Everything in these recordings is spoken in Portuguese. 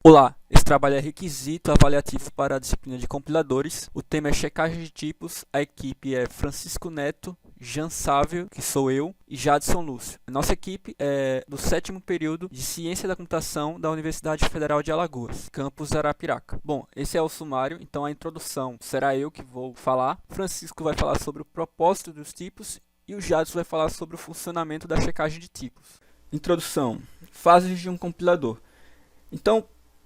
Olá, esse trabalho é requisito avaliativo para a disciplina de compiladores. O tema é checagem de tipos. A equipe é Francisco Neto, Jean Sávio, que sou eu, e Jadson Lúcio. A nossa equipe é do 7º período de Ciência da Computação da Universidade Federal de Alagoas, campus Arapiraca. Bom, esse é o sumário, então a introdução será eu que vou falar. Francisco vai falar sobre o propósito dos tipos e o Jadson vai falar sobre o funcionamento da checagem de tipos. Introdução. Fases de um compilador. Então,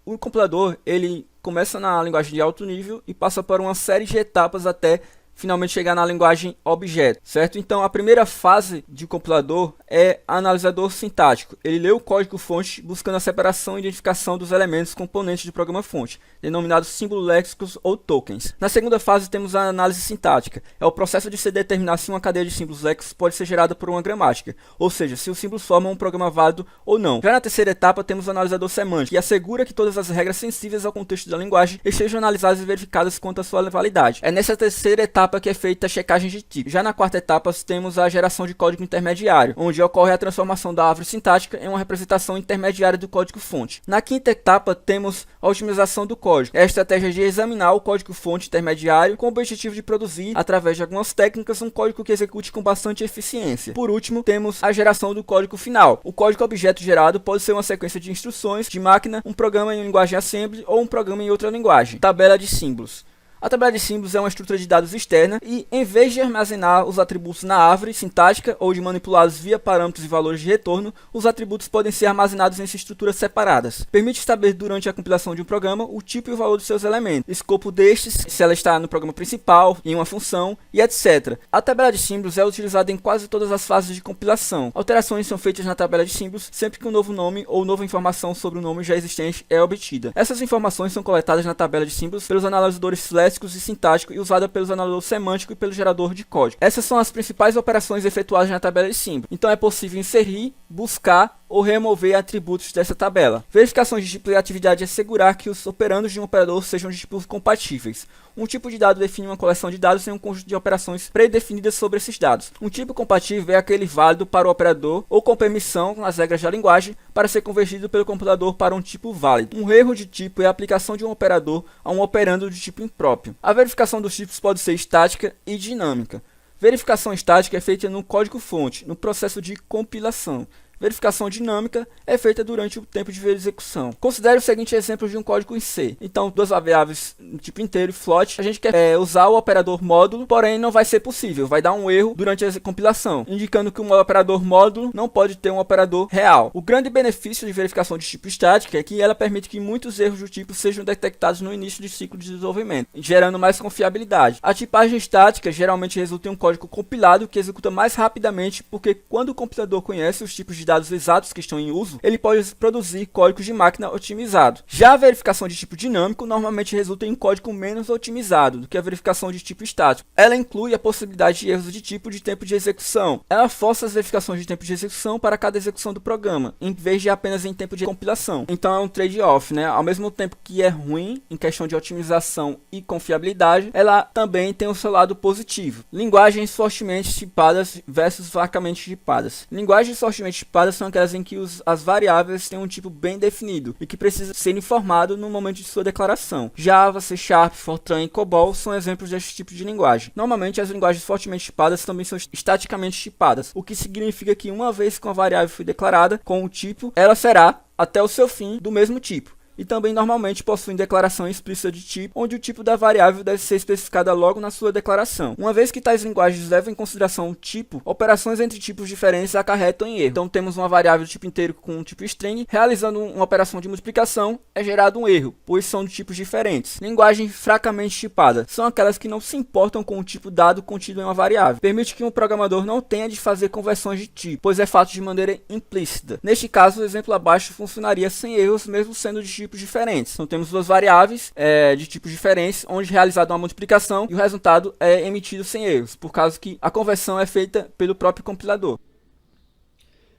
o compilador ele começa na linguagem de alto nível e passa por uma série de etapas até finalmente chegar na linguagem objeto, certo? Então a primeira fase de compilador é analisador sintático. Ele lê o código-fonte buscando a separação e identificação dos elementos componentes do programa-fonte, denominados símbolos léxicos ou tokens. Na segunda fase temos a análise sintática. É o processo de se determinar se uma cadeia de símbolos léxicos pode ser gerada por uma gramática, ou seja, se os símbolos formam um programa válido ou não. Já na terceira etapa temos o analisador semântico, que assegura que todas as regras sensíveis ao contexto da linguagem estejam analisadas e verificadas quanto à sua validade. É nessa terceira etapa que é feita a checagem de tipo. Já na quarta etapa temos a geração de código intermediário, onde ocorre a transformação da árvore sintática em uma representação intermediária do código-fonte. Na quinta etapa temos a otimização do código. É a estratégia de examinar o código-fonte intermediário com o objetivo de produzir, através de algumas técnicas, um código que execute com bastante eficiência. Por último, temos a geração do código final. O código objeto gerado pode ser uma sequência de instruções de máquina, um programa em linguagem assembly ou um programa em outra linguagem. Tabela de símbolos. A tabela de símbolos é uma estrutura de dados externa e, em vez de armazenar os atributos na árvore sintática ou de manipulá-los via parâmetros e valores de retorno, os atributos podem ser armazenados em estruturas separadas. Permite saber durante a compilação de um programa o tipo e o valor dos seus elementos, escopo destes, se ela está no programa principal, em uma função e etc. A tabela de símbolos é utilizada em quase todas as fases de compilação. Alterações são feitas na tabela de símbolos sempre que um novo nome ou nova informação sobre o nome já existente é obtida. Essas informações são coletadas na tabela de símbolos pelos analisadores léxicos e sintático e usada pelos analisadores semântico e pelo gerador de código. Essas são as principais operações efetuadas na tabela de símbolos. Então é possível inserir, buscar ou remover atributos dessa tabela. Verificações de tipo e atividade é assegurar que os operandos de um operador sejam de tipos compatíveis. Um tipo de dado define uma coleção de dados em um conjunto de operações pré-definidas sobre esses dados. Um tipo compatível é aquele válido para o operador ou com permissão nas regras da linguagem para ser convertido pelo computador para um tipo válido. Um erro de tipo é a aplicação de um operador a um operando de tipo impróprio. A verificação dos tipos pode ser estática e dinâmica. Verificação estática é feita no código-fonte, no processo de compilação. Verificação dinâmica é feita durante o tempo de execução. Considere o seguinte exemplo de um código em C. Então, duas variáveis tipo inteiro e float. A gente quer usar o operador módulo, porém não vai ser possível. Vai dar um erro durante a compilação, indicando que um operador módulo não pode ter um operador real. O grande benefício de verificação de tipo estática é que ela permite que muitos erros do tipo sejam detectados no início do ciclo de desenvolvimento, gerando mais confiabilidade. A tipagem estática geralmente resulta em um código compilado que executa mais rapidamente, porque quando o compilador conhece os tipos de dados exatos que estão em uso, ele pode produzir códigos de máquina otimizado. Já a verificação de tipo dinâmico normalmente resulta em código menos otimizado do que a verificação de tipo estático. Ela inclui a possibilidade de erros de tipo de tempo de execução. Ela força as verificações de tempo de execução para cada execução do programa, em vez de apenas em tempo de compilação. Então é um trade-off, né? Ao mesmo tempo que é ruim em questão de otimização e confiabilidade, ela também tem o seu lado positivo. Linguagens fortemente tipadas versus fracamente tipadas. Linguagens fortemente tipadas são aquelas em que as variáveis têm um tipo bem definido e que precisa ser informado no momento de sua declaração. Java, C Sharp, Fortran e COBOL são exemplos deste tipo de linguagem. Normalmente as linguagens fortemente tipadas também são estaticamente tipadas, o que significa que uma vez que uma variável foi declarada com o tipo, ela será, até o seu fim, do mesmo tipo. E também normalmente possuem declaração explícita de tipo, onde o tipo da variável deve ser especificada logo na sua declaração. Uma vez que tais linguagens levam em consideração o tipo, operações entre tipos diferentes acarretam em erro. Então temos uma variável de tipo inteiro com um tipo string, realizando uma operação de multiplicação, é gerado um erro, pois são de tipos diferentes. Linguagem fracamente tipada são aquelas que não se importam com o tipo dado contido em uma variável. Permite que um programador não tenha de fazer conversões de tipo, pois é feito de maneira implícita. Neste caso, o exemplo abaixo funcionaria sem erros, mesmo sendo de tipos diferentes. Então temos duas variáveis de tipos diferentes, onde é realizada uma multiplicação e o resultado é emitido sem erros, por causa que a conversão é feita pelo próprio compilador.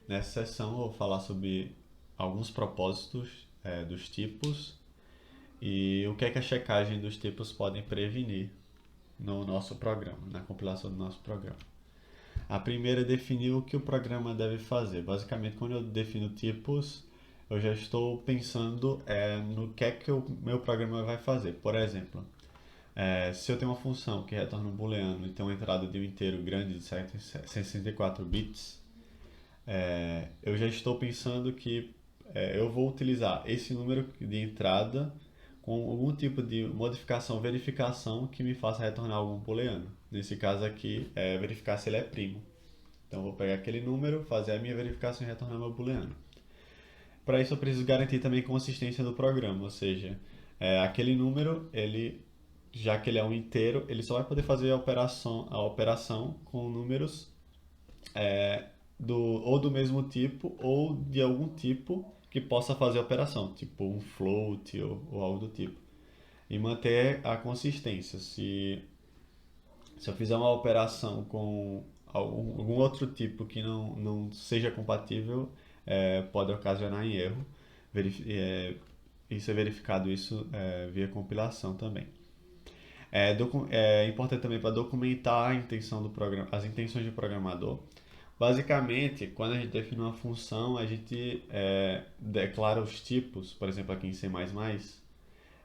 Nessa sessão eu vou falar sobre alguns propósitos dos tipos e o que é que a checagem dos tipos podem prevenir no nosso programa, na compilação do nosso programa. A primeira é definir o que o programa deve fazer. Basicamente, quando eu defino tipos, eu já estou pensando no que é que o meu programa vai fazer. Por exemplo, se eu tenho uma função que retorna um booleano e tem uma entrada de um inteiro grande de 64 bits, eu já estou pensando que eu vou utilizar esse número de entrada com algum tipo de modificação, verificação que me faça retornar algum booleano. Nesse caso aqui, verificar se ele é primo. Então, eu vou pegar aquele número, fazer a minha verificação e retornar meu booleano. Para isso, eu preciso garantir também consistência do programa, ou seja, aquele número, já que ele é um inteiro, ele só vai poder fazer a operação com números ou do mesmo tipo ou de algum tipo que possa fazer a operação, tipo um float ou algo do tipo. E manter a consistência. Se eu fizer uma operação com algum outro tipo que não seja compatível, pode ocasionar em erro. Isso é verificado via compilação também. É importante também para documentar a intenção do programa, as intenções do programador. Basicamente, quando a gente define uma função, a gente declara os tipos, por exemplo, aqui em C++,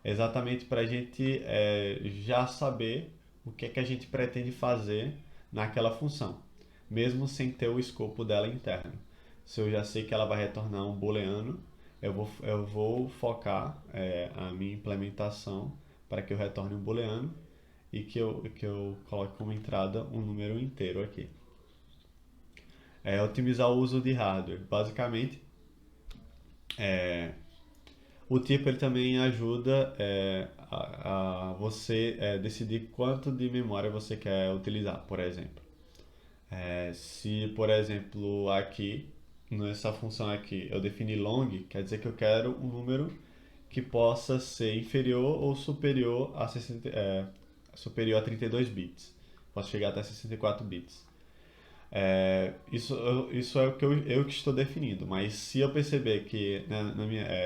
exatamente para a gente já saber o que é que a gente pretende fazer naquela função, mesmo sem ter o escopo dela interno. Se eu já sei que ela vai retornar um booleano, eu vou focar a minha implementação para que eu retorne um booleano e que eu coloque como entrada um número inteiro aqui. Otimizar o uso de hardware. Basicamente, o tipo ele também ajuda a você decidir quanto de memória você quer utilizar, por exemplo. Se, por exemplo, aqui, nessa função aqui, eu definir long, quer dizer que eu quero um número que possa ser inferior ou superior a 32 bits. Posso chegar até 64 bits. Isso é o que eu que estou definindo, mas se eu perceber que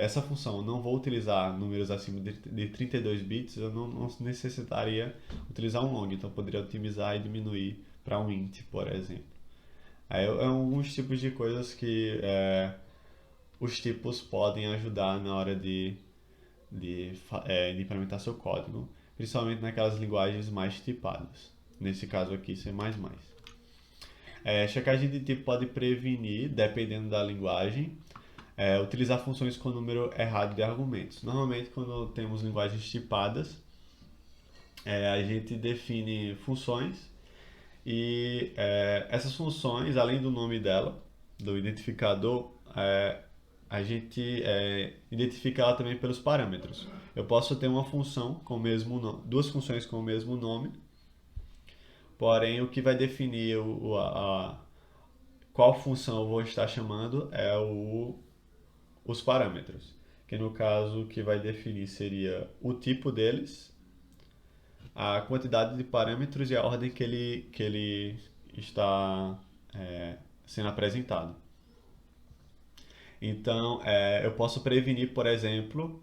essa função eu não vou utilizar números acima de 32 bits, eu não necessitaria utilizar um long, então eu poderia otimizar e diminuir para um int, por exemplo. Alguns tipos de coisas que os tipos podem ajudar na hora de implementar seu código, principalmente naquelas linguagens mais tipadas. Nesse caso aqui, C++. Checagem de tipo pode prevenir, dependendo da linguagem, utilizar funções com número errado de argumentos. Normalmente, quando temos linguagens tipadas, a gente define funções e essas funções, além do nome dela, do identificador, a gente identifica ela também pelos parâmetros. Eu posso ter uma função com o mesmo nome, duas funções com o mesmo nome, porém o que vai definir qual função eu vou estar chamando os parâmetros, que no caso o que vai definir seria o tipo deles, a quantidade de parâmetros e a ordem que ele está sendo apresentado. Então, eu posso prevenir, por exemplo,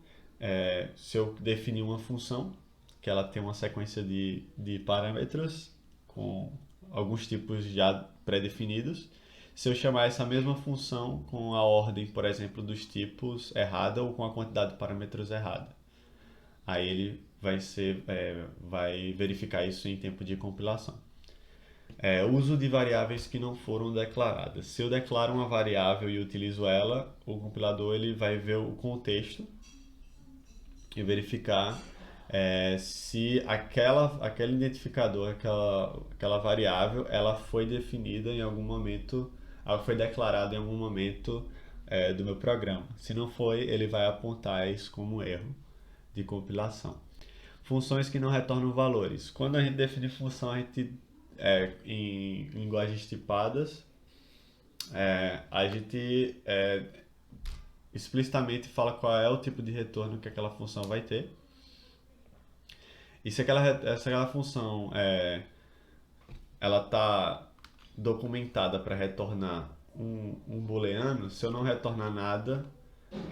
se eu definir uma função, que ela tem uma sequência de parâmetros com alguns tipos já pré-definidos, se eu chamar essa mesma função com a ordem, por exemplo, dos tipos errada ou com a quantidade de parâmetros errada. Aí ele vai verificar isso em tempo de compilação. Uso de variáveis que não foram declaradas. Se eu declaro uma variável e utilizo ela, o compilador ele vai ver o contexto e verificar se aquele identificador, aquela variável, ela foi definida em algum momento, ela foi declarada em algum momento do meu programa. Se não foi, ele vai apontar isso como um erro de compilação. Funções que não retornam valores. Quando a gente define função, em linguagens tipadas, a gente explicitamente fala qual é o tipo de retorno que aquela função vai ter. E se aquela função ela está documentada para retornar um booleano, se eu não retornar nada,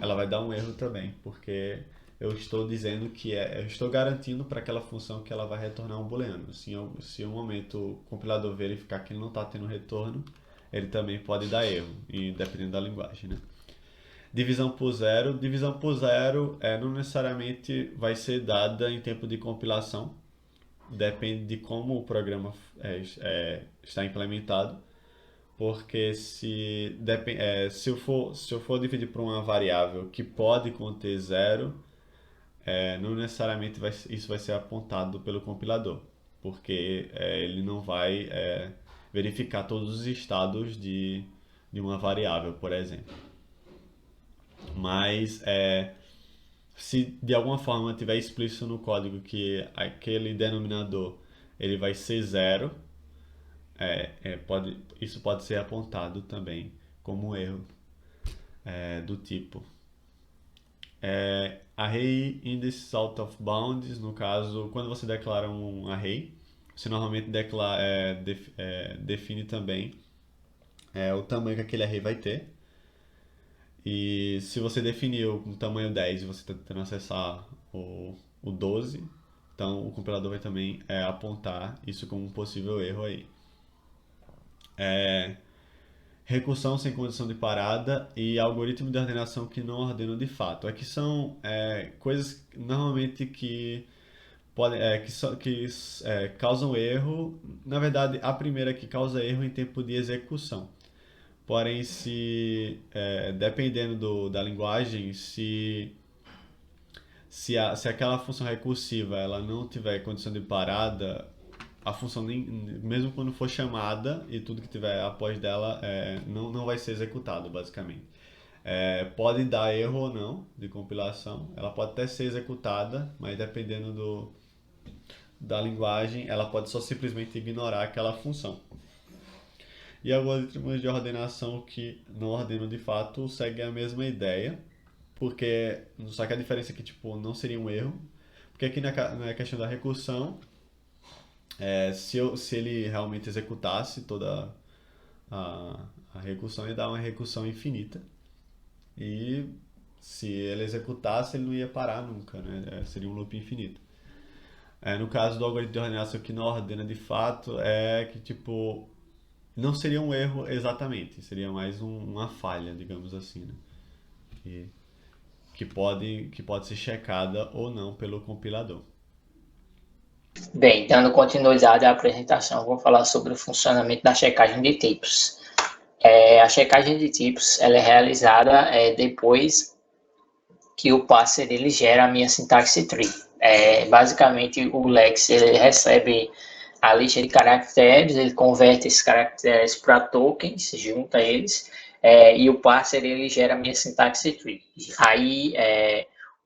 ela vai dar um erro também, porque eu estou dizendo que eu estou garantindo para aquela função que ela vai retornar um booleano. Se em um momento o compilador verificar que ele não está tendo retorno, ele também pode dar erro, e dependendo da linguagem, né? Divisão por zero não necessariamente vai ser dada em tempo de compilação, depende de como o programa está implementado, porque se eu for dividir por uma variável que pode conter zero, não necessariamente isso vai ser apontado pelo compilador, porque ele não vai verificar todos os estados de uma variável, por exemplo. Mas se de alguma forma tiver explícito no código que aquele denominador ele vai ser zero, isso pode ser apontado também como um erro do tipo array indices out of bounds. No caso, quando você declara um array, você normalmente define também o tamanho que aquele array vai ter. E se você definiu um tamanho 10 e você está tentando acessar o 12, então o compilador vai também apontar isso como um possível erro aí. Recursão sem condição de parada e algoritmo de ordenação que não ordenam de fato. Aqui são coisas normalmente que causam erro. Na verdade, a primeira que causa erro em tempo de execução. Porém, dependendo da linguagem, se aquela função recursiva ela não tiver condição de parada, a função, mesmo quando for chamada e tudo que tiver após dela, não vai ser executado, basicamente. Pode dar erro ou não de compilação, ela pode até ser executada, mas dependendo da linguagem, ela pode só simplesmente ignorar aquela função. E algoritmos de ordenação que não ordenam de fato seguem a mesma ideia, só que a diferença é que não seria um erro, porque aqui na questão da recursão, se ele realmente executasse toda a recursão, ia dar uma recursão infinita, e se ele executasse, ele não ia parar nunca, né? Seria um loop infinito. No caso do algoritmo de ordenação que não ordena de fato, não seria um erro exatamente, seria mais uma falha, digamos assim, né? Que pode ser checada ou não pelo compilador. Bem, dando continuidade à apresentação, vou falar sobre o funcionamento da checagem de tipos. A checagem de tipos ela é realizada depois que o parser ele gera a minha sintaxe tree. Basicamente, o Lex ele recebe a lista de caracteres, ele converte esses caracteres para tokens, junta eles, e o parser ele gera a minha sintaxe tree. Aí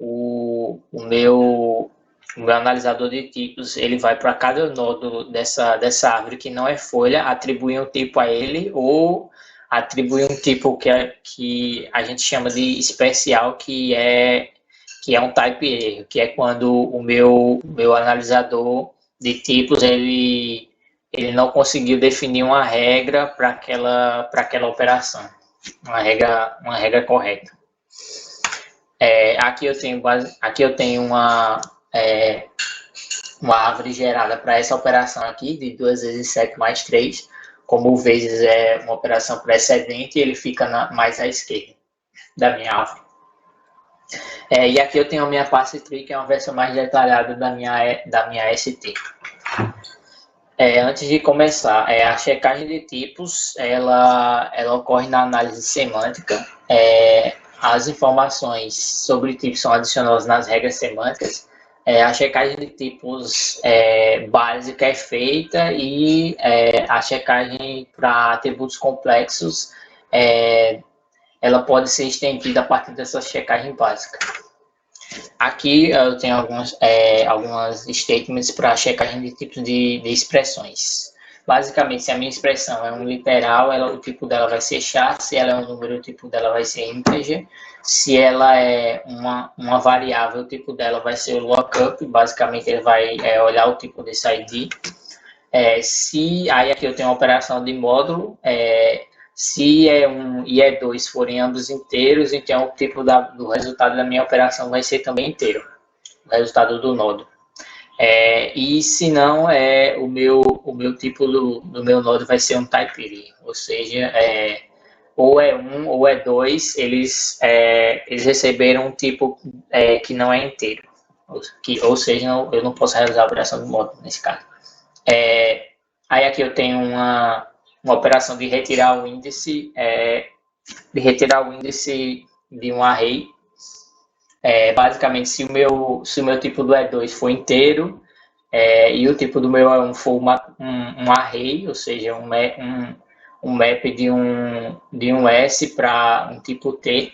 o meu analisador de tipos ele vai para cada nodo dessa árvore que não é folha, atribui um tipo a ele ou atribui um tipo que a gente chama de especial, que é um type erro, que é quando o meu analisador de tipos ele não conseguiu definir uma regra para aquela operação, uma regra correta. Aqui eu tenho uma árvore gerada para essa operação aqui, de 2 vezes 7 mais 3, como vezes é uma operação precedente, ele fica mais à esquerda da minha árvore. E aqui eu tenho a minha parse tree, que é uma versão mais detalhada da minha ST. Antes de começar, a checagem de tipos, ela ocorre na análise semântica. As informações sobre tipos são adicionadas nas regras semânticas. A checagem de tipos básica é feita e a checagem para atributos complexos ela pode ser estendida a partir dessa checagem básica. Aqui eu tenho algumas statements para checagem de tipos de expressões. Basicamente, se a minha expressão é um literal, o tipo dela vai ser char. Se ela é um número, o tipo dela vai ser integer. Se ela é uma variável, o tipo dela vai ser o lookup. Basicamente, ele vai olhar o tipo desse ID. Aí aqui eu tenho uma operação de módulo. Se E1 e E2 forem ambos inteiros, então o tipo do resultado da minha operação vai ser também inteiro, o resultado do nodo. E se não, o meu tipo do meu nodo vai ser um type error, ou seja, ou E1 ou E2, eles receberam um tipo que não é inteiro. Ou seja, eu não posso realizar a operação de módulo nesse caso. Aí aqui eu tenho uma operação de retirar o índice, de um array. Basicamente, se o meu tipo do E2 for inteiro, e o tipo do meu E1 for um array, ou seja, um map de um S para um tipo T,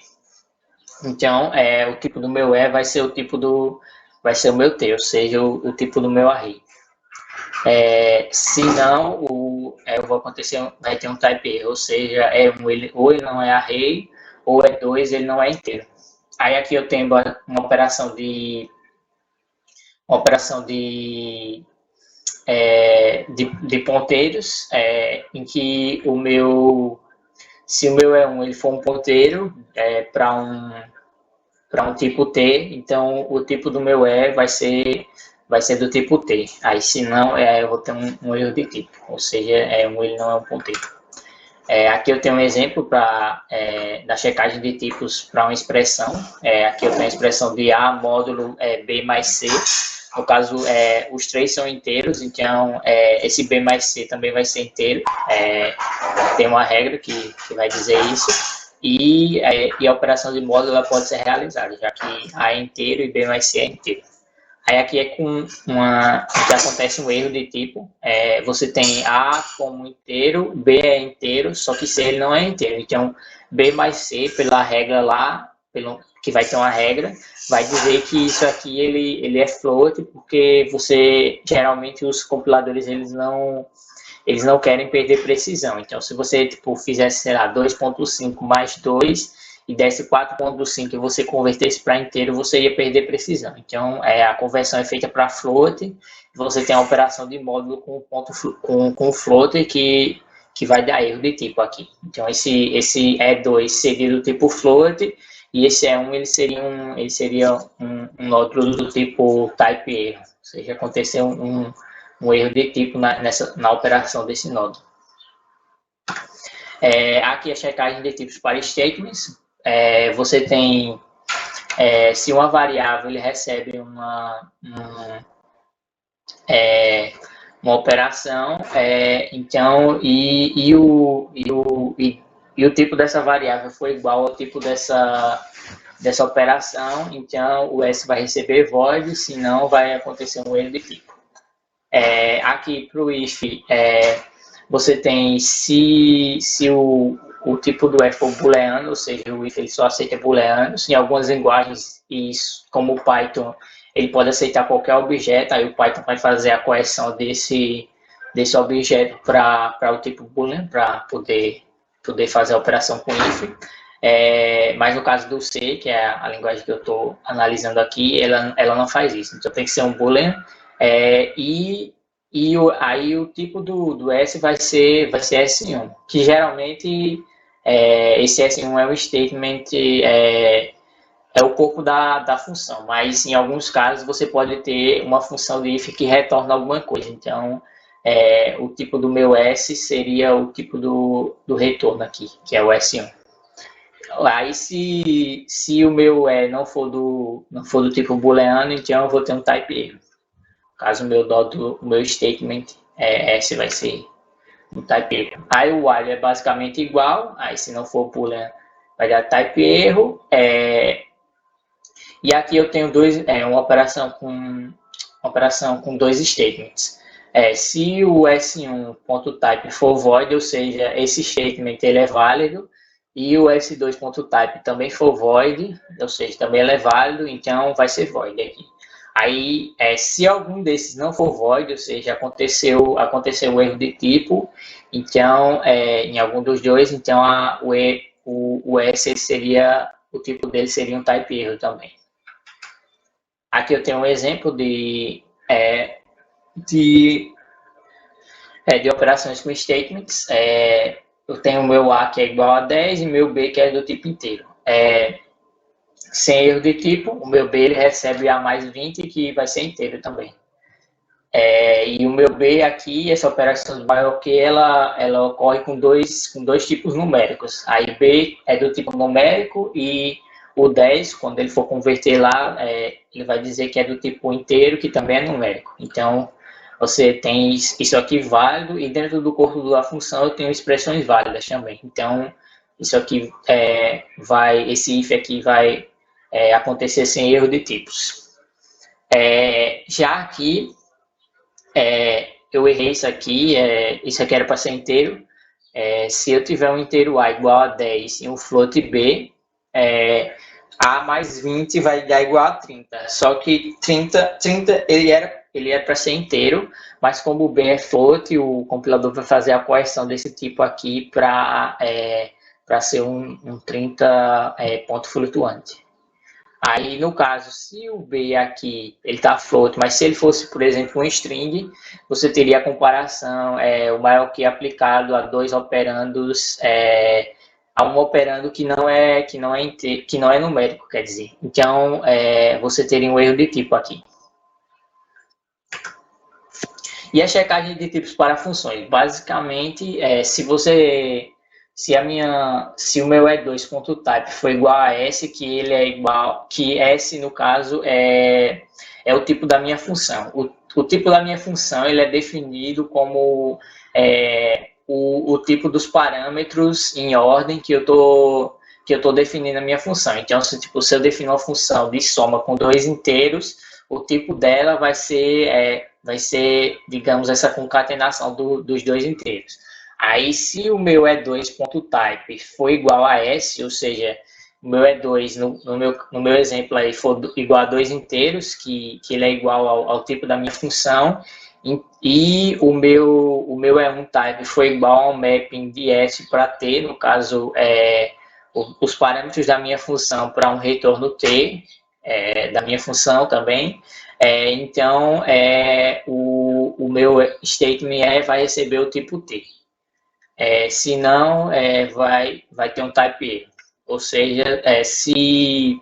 então o tipo do meu E vai ser vai ser o meu T, ou seja, o tipo do meu array. Se não, vai ter um type erro, ou seja, ou ele não é array, ou E2 ele não é inteiro. Aí aqui eu tenho uma operação de ponteiros, em que se o meu E1 ele for um ponteiro para um tipo T, então o tipo do meu E vai ser do tipo T. Aí se não, eu vou ter um erro de tipo, ou seja, ele não é um ponteiro. Aqui eu tenho um exemplo da checagem de tipos para uma expressão. Aqui eu tenho a expressão de A módulo B mais C. No caso, os três são inteiros, então esse B mais C também vai ser inteiro. Tem uma regra que vai dizer isso. E a operação de módulo ela pode ser realizada, já que A é inteiro e B mais C é inteiro. Aí aqui que acontece um erro de tipo, você tem A como inteiro, B é inteiro, só que C ele não é inteiro. Então, B mais C, pela regra lá, que vai ter uma regra, vai dizer que isso aqui ele é float, porque geralmente os compiladores eles não querem perder precisão. Então, se você fizesse, sei lá, 2.5 mais 2 e desse 4.5 e você convertesse para inteiro, você ia perder precisão. Então, a conversão é feita para float, você tem a operação de módulo com float que vai dar erro de tipo aqui. Então, esse E2 seria do tipo float e esse E1 ele seria um nódulo do tipo type erro, ou seja, aconteceu um erro de tipo na operação desse nódulo. Aqui a checagem de tipos para statements. Você tem, se uma variável ele recebe uma operação, então, e o tipo dessa variável foi igual ao tipo dessa operação, então o S vai receber void, senão vai acontecer um erro de tipo. Aqui para o if, você tem se o tipo do if for booleano, ou seja, o if ele só aceita booleanos. Em algumas linguagens, como o Python, ele pode aceitar qualquer objeto, aí o Python vai fazer a correção desse objeto para o tipo boolean, para poder fazer a operação com if. Mas no caso do C, que é a linguagem que eu estou analisando aqui, ela não faz isso. Então tem que ser um boolean. Aí o tipo do S vai ser S1, que geralmente esse S1 é o statement, é o corpo da função, mas em alguns casos você pode ter uma função de if que retorna alguma coisa. Então, o tipo do meu S seria o tipo do retorno aqui, que é o S1. Aí se o meu não for do tipo booleano, então eu vou ter um type erro. Caso o meu statement S vai ser um type erro. Aí o while é basicamente igual, aí se não for boolean vai dar type erro. E aqui eu tenho uma operação com dois statements. Se o S1.type for void, ou seja, esse statement ele é válido, e o S2.type também for void, ou seja, também ele é válido, então vai ser void aqui. Aí, se algum desses não for void, ou seja, aconteceu um erro de tipo, então, em algum dos dois, então o S o tipo dele seria um type erro também. Aqui eu tenho um exemplo de operações com statements. Eu tenho o meu A que é igual a 10 e meu B que é do tipo inteiro. Sem erro de tipo, o meu B ele recebe A mais 20, que vai ser inteiro também. E o meu B aqui, essa operação do maior que ela ocorre com dois tipos numéricos. Aí B é do tipo numérico e o 10, quando ele for converter lá, ele vai dizer que é do tipo inteiro, que também é numérico. Então, você tem isso aqui válido e dentro do corpo da função eu tenho expressões válidas também. Então, isso aqui esse if aqui vai acontecer sem erro de tipos. Já aqui, eu errei isso aqui era para ser inteiro. Se eu tiver um inteiro A igual a 10 e um float B, A mais 20 vai dar igual a 30. Só que 30 ele era para ser inteiro, mas como o B é float, o compilador vai fazer a correção desse tipo aqui para ser um 30 ponto flutuante. Aí, no caso, se o B aqui, ele está float, mas se ele fosse, por exemplo, um string, você teria a comparação, o maior que aplicado a dois operandos, a um operando que não é numérico, quer dizer. Então, você teria um erro de tipo aqui. E a checagem de tipos para funções. Basicamente, se o meu E2.type for igual a S, que S, no caso, é o tipo da minha função. O tipo da minha função ele é definido como o tipo dos parâmetros em ordem que eu tô definindo a minha função. Então, se eu definir uma função de soma com dois inteiros, o tipo dela vai ser, digamos, essa concatenação dos dois inteiros. Aí, se o meu E2.type for igual a S, ou seja, o meu E2, no meu exemplo aí, for igual a dois inteiros, que ele é igual ao tipo da minha função, e o meu E1 type for igual ao mapping de S para T, no caso, os parâmetros da minha função para um retorno T, da minha função também, então o meu statement vai receber o tipo T. Se não, vai ter um type erro. Ou seja, se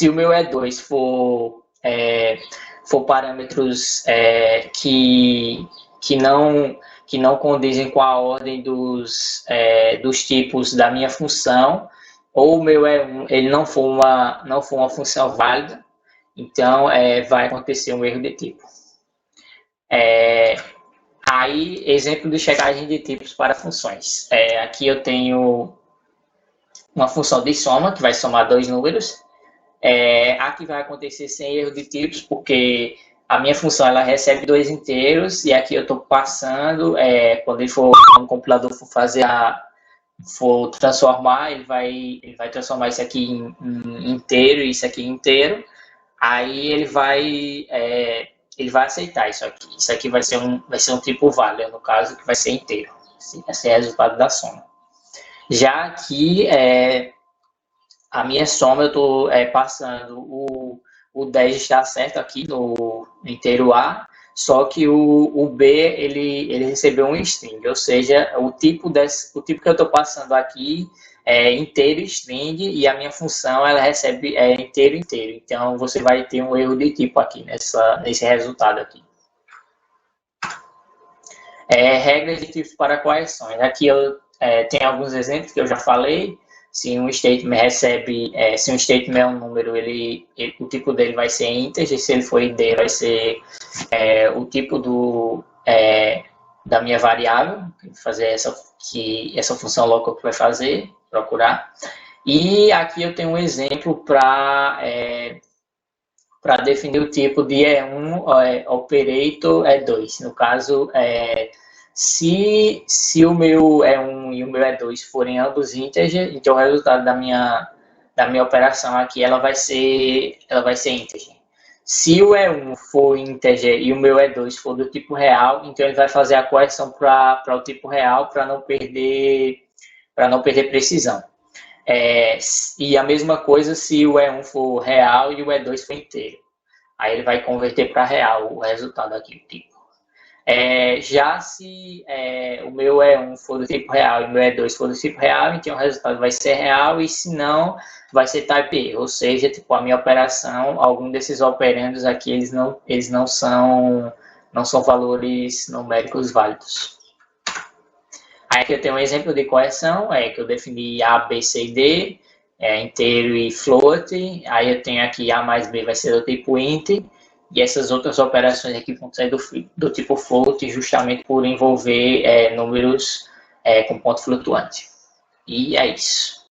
o meu E2 for parâmetros que não condizem com a ordem dos tipos da minha função, ou o meu E1 ele não for uma função válida, então vai acontecer um erro de tipo. Aí, exemplo de checagem de tipos para funções. Aqui eu tenho uma função de soma, que vai somar dois números. Aqui vai acontecer sem erro de tipos, porque a minha função ela recebe dois inteiros, e aqui eu estou passando, quando o compilador for transformar, ele vai transformar isso aqui em inteiro e isso aqui em inteiro. Aí ele vai aceitar isso aqui. Isso aqui vai ser um tipo válido, no caso, que vai ser inteiro. Esse é o resultado da soma. Já aqui, a minha soma, eu estou passando o 10 está certo aqui no inteiro A, só que o B, ele recebeu um string, ou seja, o tipo que eu estou passando aqui é inteiro string, e a minha função ela recebe inteiro. Então, você vai ter um erro de tipo aqui nesse resultado aqui. Regras de tipos para correções. Aqui eu tenho alguns exemplos que eu já falei. Se um statement é um número, o tipo dele vai ser integer. Se ele for id, vai ser o tipo da minha variável, fazer essa função local que vai fazer, procurar. E aqui eu tenho um exemplo para definir o tipo de E1 operator E2. No caso, se o meu E1 e o meu E2 forem ambos integer, então o resultado da minha operação aqui ela vai ser integer. Se o E1 for integer e o meu E2 for do tipo real, então ele vai fazer a correção para o tipo real para não perder precisão. E a mesma coisa se o E1 for real e o E2 for inteiro. Aí ele vai converter para real o resultado aqui, o tipo. Já se o meu E1 for do tipo real e o meu E2 for do tipo real, então o resultado vai ser real, e se não, vai ser type erro, ou seja, tipo, a minha operação, algum desses operandos aqui, eles não são valores numéricos válidos. Aí aqui eu tenho um exemplo de correção, que eu defini A, B, C e D, inteiro e float. Aí eu tenho aqui A mais B vai ser do tipo int, e essas outras operações aqui vão ser do tipo float, justamente por envolver números com ponto flutuante. E é isso.